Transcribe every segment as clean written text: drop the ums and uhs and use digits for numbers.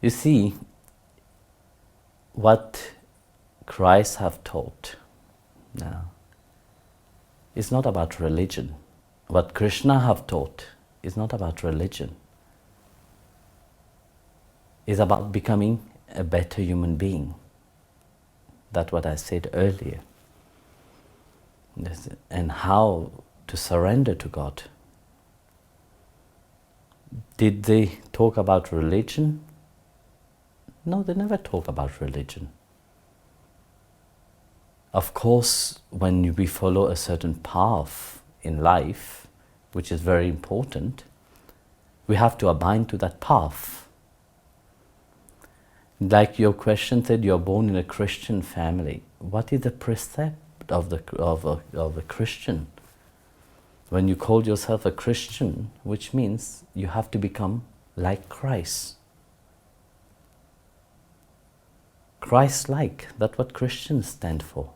You see, what Christ have taught now is not about religion. What Krishna have taught is not about religion. It's about becoming a better human being. That's what I said earlier. And how to surrender to God. Did they talk about religion? No, they never talk about religion. Of course, when we follow a certain path in life, which is very important, we have to abide to that path. Like your question said, you're born in a Christian family. What is the precept of a Christian? When you call yourself a Christian, which means you have to become like Christ. Christ-like, that's what Christians stand for.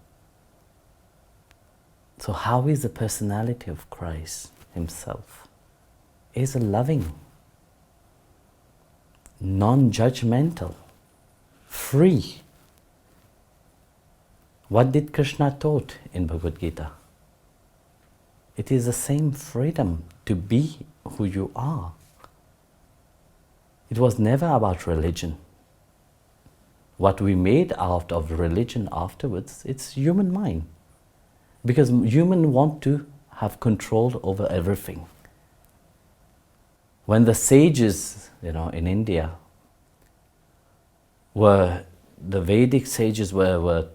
So how is the personality of Christ himself? He's a loving, non-judgmental, free. What did Krishna taught in Bhagavad Gita? It is the same freedom to be who you are. It was never about religion. What we made out of religion afterwards, it's human mind. Because humans want to have control over everything. When the sages, in India, the Vedic sages were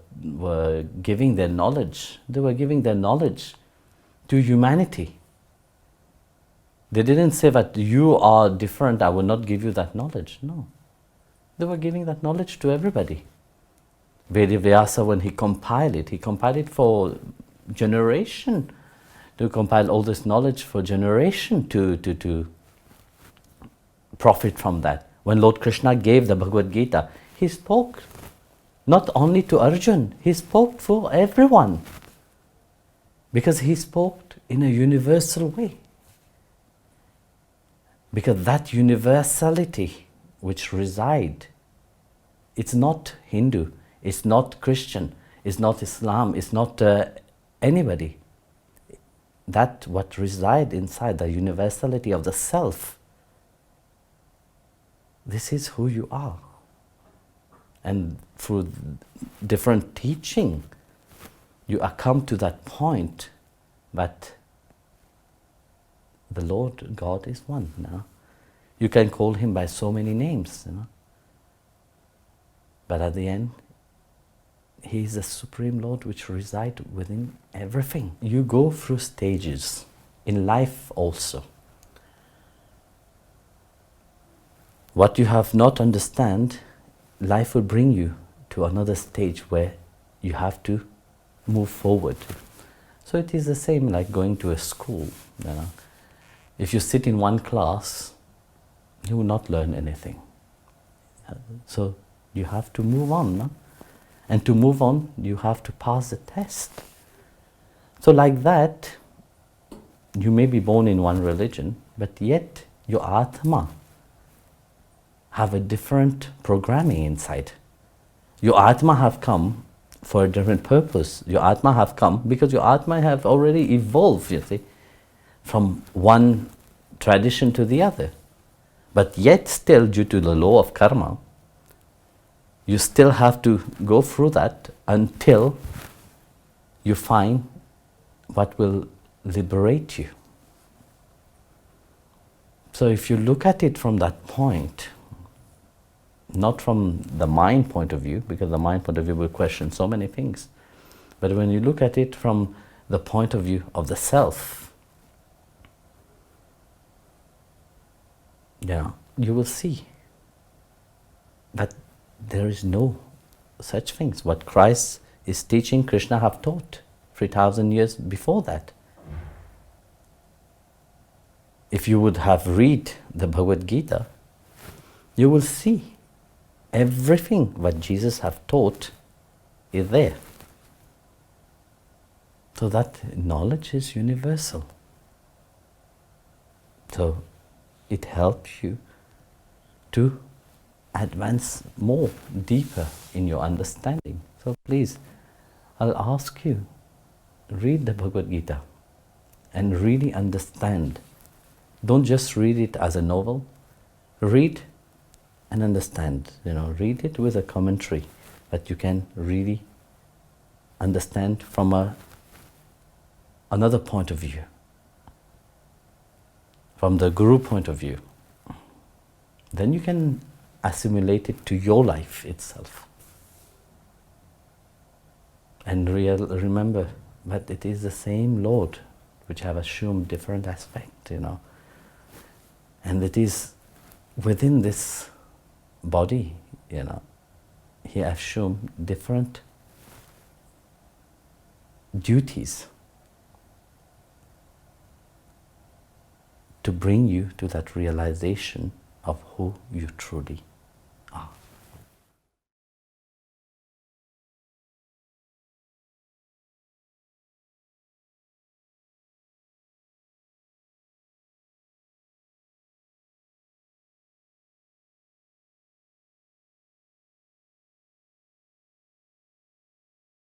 giving their knowledge. They were giving their knowledge to humanity. They didn't say that you are different, I will not give you that knowledge. No. They were giving that knowledge to everybody. Vedavyasa, when he compiled it for generation, to compile all this knowledge for generation to profit from that. When Lord Krishna gave the Bhagavad Gita, he spoke not only to Arjun, he spoke for everyone. Because he spoke in a universal way. Because that universality which reside, it's not Hindu, it's not Christian, it's not Islam, it's not anybody. That what reside inside, the universality of the self, this is who you are. And through different teaching, you are come to that point that the Lord God is one. You can call him by so many names, but at the end, he is the Supreme Lord which resides within everything. You go through stages in life also. What you have not understand, life will bring you to another stage where you have to move forward. So it is the same like going to a school. If you sit in one class, you will not learn anything. So you have to move on. And to move on, you have to pass the test. So like that, you may be born in one religion, but yet your Atma have a different programming inside. Your Atma have come for a different purpose. Your Atma have come because your Atma have already evolved, you see, from one tradition to the other. But yet still, due to the law of karma, you still have to go through that until you find what will liberate you. So if you look at it from that point, not from the mind point of view, because the mind point of view will question so many things, but when you look at it from the point of view of the self, you will see that there is no such things. What Christ is teaching, Krishna have taught 3,000 years before that. If you would have read the Bhagavad Gita, you will see everything what Jesus have taught is there. So that knowledge is universal. So it helps you to advance more, deeper in your understanding. So please, I'll ask you, read the Bhagavad Gita and really understand. Don't just read it as a novel. Read and understand. Read it with a commentary that you can really understand from another point of view, from the Guru point of view. Then you can assimilate it to your life itself. And remember that it is the same Lord which have assumed different aspect, And it is within this body, He assumed different duties to bring you to that realization of who you truly